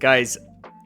Guys,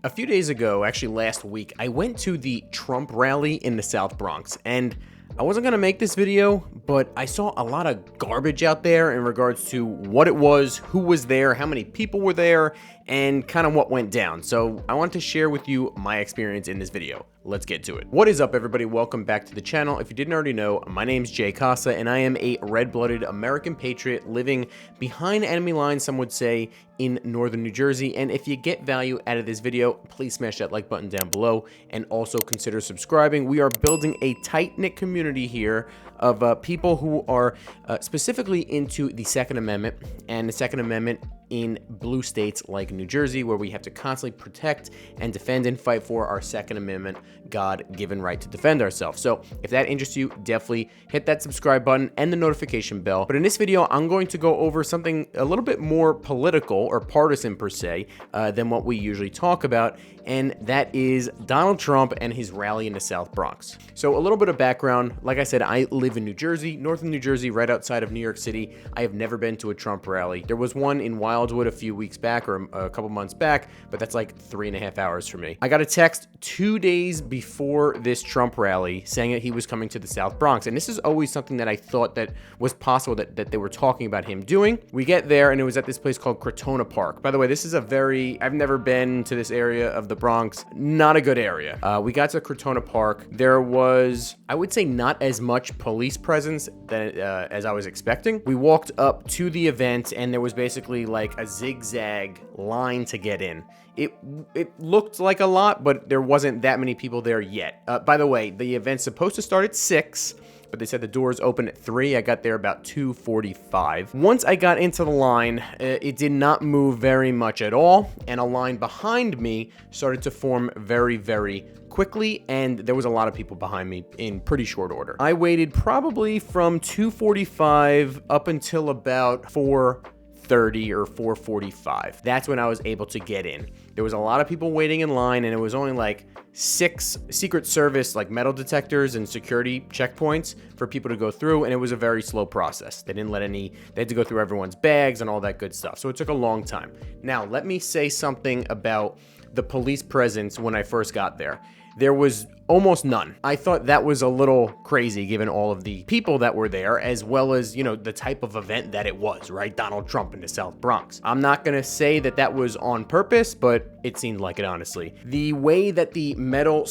a few days ago, actually last week, I went to the Trump rally in the South Bronx, and I wasn't going to make this video, but I saw a lot of garbage out there in regards to what it was, who was there, how many people were there, and kind of what went down. So I want to share with you my experience in this video. Let's get to it. What is up, everybody? Welcome back to the channel. If you didn't already know, my name's Jay Casa, and I am a red-blooded American patriot living behind enemy lines, some would say, in northern New Jersey. And if you get value out of this video, please smash that like button down below and also consider subscribing. We are building a tight-knit community here of people who are specifically into the Second Amendment and the Second Amendment in blue states like New Jersey, where we have to constantly protect and defend and fight for our Second Amendment God-given right to defend ourselves. So if that interests you, definitely hit that subscribe button and the notification bell. But in this video, I'm going to go over something a little bit more political or partisan per se than what we usually talk about, and that is Donald Trump and his rally in the South Bronx. So a little bit of background. Like I said, I live in New Jersey, northern New Jersey, right outside of New York City. I have never been to a Trump rally. There was one in Wildwood a few weeks back, or a couple months back, but that's like 3.5 hours for me. I got a text 2 days before this Trump rally saying that he was coming to the South Bronx, and this is always something that I thought that was possible that they were talking about him doing. We get there, and it was at this place called Crotona Park. By the way, this is I've never been to this area of the Bronx. Not a good area. We got to Crotona Park. There was, I would say, not as much police presence as I was expecting. We walked up to the event, and there was basically like a zigzag line to get in. It looked like a lot, but there wasn't that many people there yet. By the way, the event's supposed to start at 6. But they said the doors open at 3. I got there about 2:45. Once I got into the line, it did not move very much at all, and a line behind me started to form very, very quickly, and there was a lot of people behind me in pretty short order. I waited probably from 2:45 up until about 4:30 or 4:45. That's when I was able to get in. There was a lot of people waiting in line, and it was only like 6 Secret Service like metal detectors and security checkpoints for people to go through, and it was a very slow process. They had to go through everyone's bags and all that good stuff. So it took a long time. Now, let me say something about the police presence when I first got there. There was almost none. I thought that was a little crazy given all of the people that were there, as well as, the type of event that it was, right? Donald Trump in the South Bronx. I'm not going to say that that was on purpose, but it seemed like it, honestly. The way that the metal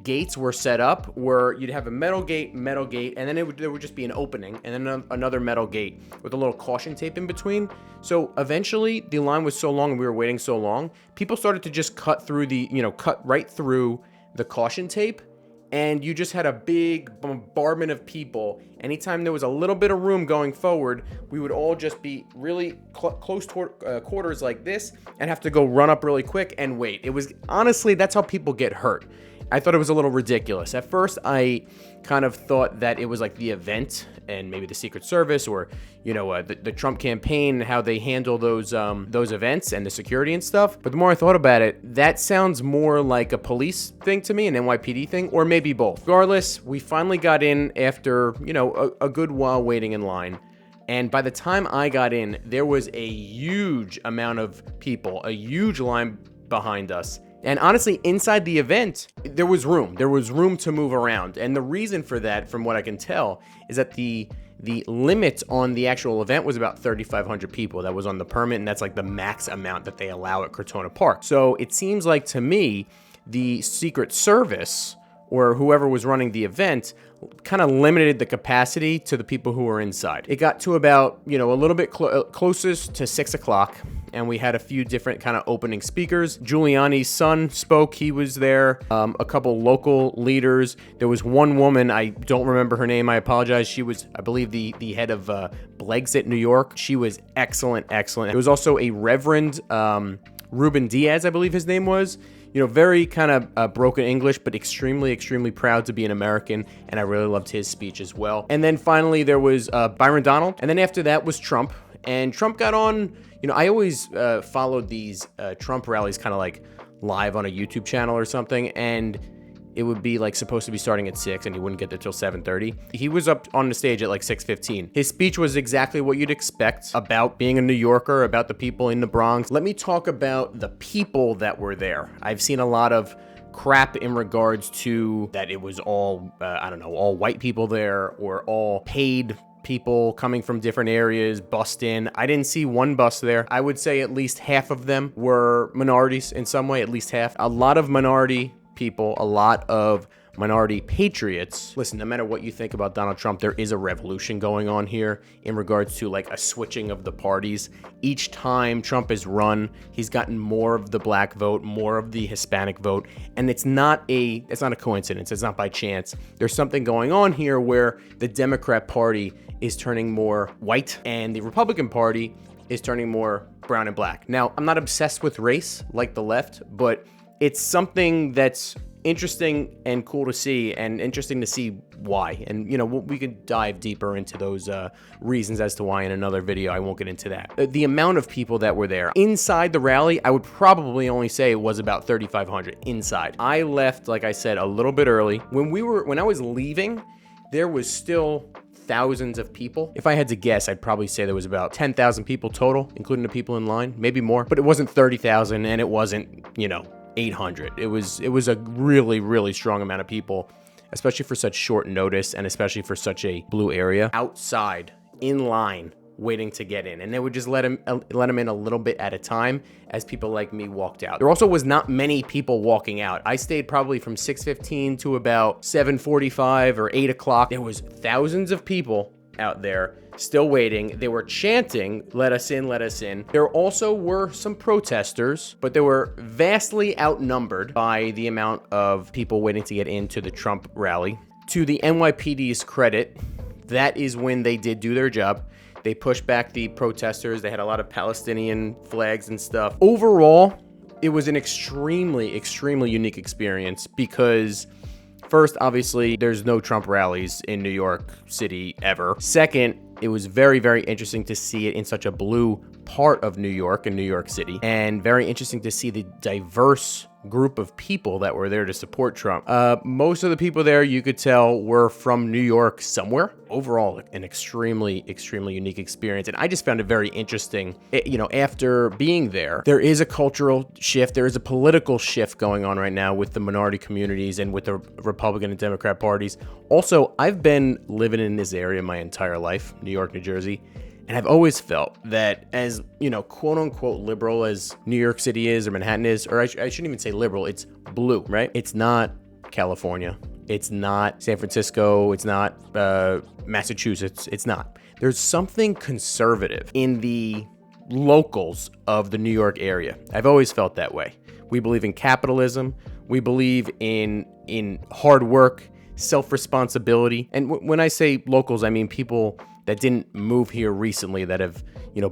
gates were set up were you'd have a metal gate, and then there would just be an opening, and then another metal gate with a little caution tape in between. So eventually the line was so long and we were waiting so long, people started to just cut right through the caution tape, and you just had a big bombardment of people. Anytime there was a little bit of room going forward, we would all just be really close quarters like this and have to go run up really quick and wait. It was, honestly, that's how people get hurt. I thought it was a little ridiculous. At first, I kind of thought that it was like the event and maybe the Secret Service or, the Trump campaign, how they handle those events and the security and stuff. But the more I thought about it, that sounds more like a police thing to me, an NYPD thing, or maybe both. Regardless, we finally got in after, a good while waiting in line. And by the time I got in, there was a huge amount of people, a huge line behind us. And honestly, inside the event, there was room. There was room to move around. And the reason for that, from what I can tell, is that the limit on the actual event was about 3,500 people. That was on the permit, and that's like the max amount that they allow at Crotona Park. So it seems like to me, the Secret Service or whoever was running the event kind of limited the capacity to the people who were inside. It got to about, a little bit closest to 6 o'clock. And we had a few different kind of opening speakers. Giuliani's son spoke. He was there. A couple local leaders. There was one woman. I don't remember her name. I apologize. She was, I believe, the head of Blexit, New York. She was excellent. There was also a Reverend Ruben Diaz, I believe his name was. Very kind of broken English, but extremely, extremely proud to be an American. And I really loved his speech as well. And then finally, there was Byron Donald. And then after that was Trump. And Trump got on. I always followed these Trump rallies kind of like live on a YouTube channel or something. And it would be like supposed to be starting at 6 and he wouldn't get there till 7:30. He was up on the stage at like 6:15. His speech was exactly what you'd expect about being a New Yorker, about the people in the Bronx. Let me talk about the people that were there. I've seen a lot of crap in regards to that it was all, all white people there or all paid people coming from different areas, bussed in. I didn't see one bus there. I would say at least half of them were minorities in some way, at least half. A lot of minority people, a lot of minority patriots. Listen, no matter what you think about Donald Trump, there is a revolution going on here in regards to like a switching of the parties. Each time Trump has run, he's gotten more of the black vote, more of the Hispanic vote, and it's not a coincidence. It's not by chance. There's something going on here where the Democrat Party is turning more white and the Republican Party is turning more brown and black. Now, I'm not obsessed with race like the left, but it's something that's interesting and cool to see, and interesting to see why. And, we could dive deeper into those reasons as to why in another video. I won't get into that. The amount of people that were there inside the rally, I would probably only say it was about 3,500 inside. I left, like I said, a little bit early. When I was leaving, there was still thousands of people. If I had to guess, I'd probably say there was about 10,000 people total, including the people in line, maybe more, but it wasn't 30,000 and it wasn't, 800. It was a really, really strong amount of people, especially for such short notice and especially for such a blue area, outside in line waiting to get in. And they would just let him in a little bit at a time as people like me walked out. There also was not many people walking out. I stayed probably from 6:15 to about 7:45 or 8 o'clock. There was thousands of people out there still waiting. They were chanting, "Let us in, let us in." There also were some protesters, but they were vastly outnumbered by the amount of people waiting to get into the Trump rally. To the NYPD's credit, that is when they did do their job. They pushed back the protesters. They had a lot of Palestinian flags and stuff. Overall, it was an extremely, extremely unique experience because first, obviously, there's no Trump rallies in New York City ever. Second, it was very, very interesting to see it in such a blue part of New York and New York City, and very interesting to see the diverse group of people that were there to support Trump. Most of the people there, you could tell, were from New York somewhere. Overall, an extremely, extremely unique experience, and I just found it very interesting. After being there is a cultural shift, there is a political shift going on right now with the minority communities and with the Republican and Democrat parties. Also, I've been living in this area my entire life, New York, New Jersey, and I've always felt that as, quote unquote liberal as New York City is or Manhattan is, or I shouldn't even say liberal, it's blue, right? It's not California. It's not San Francisco. It's not Massachusetts. It's not. There's something conservative in the locals of the New York area. I've always felt that way. We believe in capitalism. We believe in hard work, self-responsibility. And when I say locals, I mean people that didn't move here recently, that have,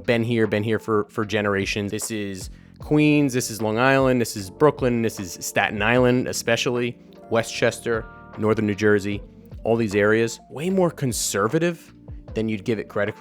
been here for generations. This is Queens, this is Long Island, this is Brooklyn, this is Staten Island, especially Westchester, Northern New Jersey, all these areas, way more conservative than you'd give it credit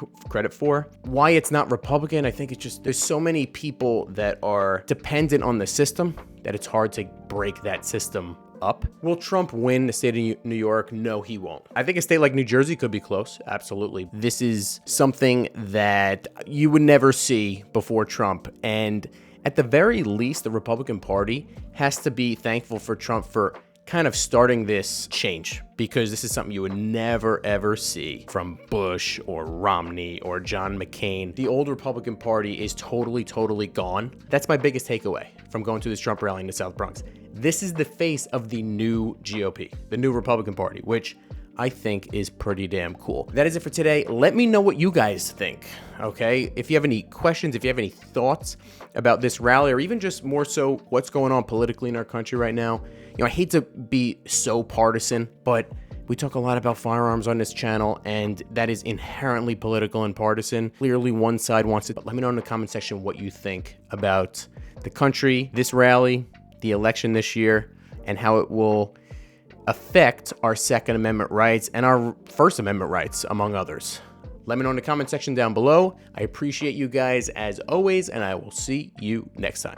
for. Why it's not Republican, I think it's just, there's so many people that are dependent on the system that it's hard to break that system up. Will Trump win the state of New York? No, he won't. I think a state like New Jersey could be close. Absolutely. This is something that you would never see before Trump. And at the very least, the Republican Party has to be thankful for Trump for kind of starting this change, because this is something you would never, ever see from Bush or Romney or John McCain. The old Republican Party is totally, totally gone. That's my biggest takeaway from going to this Trump rally in the South Bronx. This is the face of the new GOP, the new Republican Party, which I think is pretty damn cool. That is it for today. Let me know what you guys think, okay? If you have any questions, if you have any thoughts about this rally, or even just more so what's going on politically in our country right now. I hate to be so partisan, but we talk a lot about firearms on this channel, and that is inherently political and partisan. Clearly, one side wants it. But let me know in the comment section what you think about the country, this rally, the election this year, and how it will affect our Second Amendment rights and our First Amendment rights, among others. Let me know in the comment section down below. I appreciate you guys as always, and I will see you next time.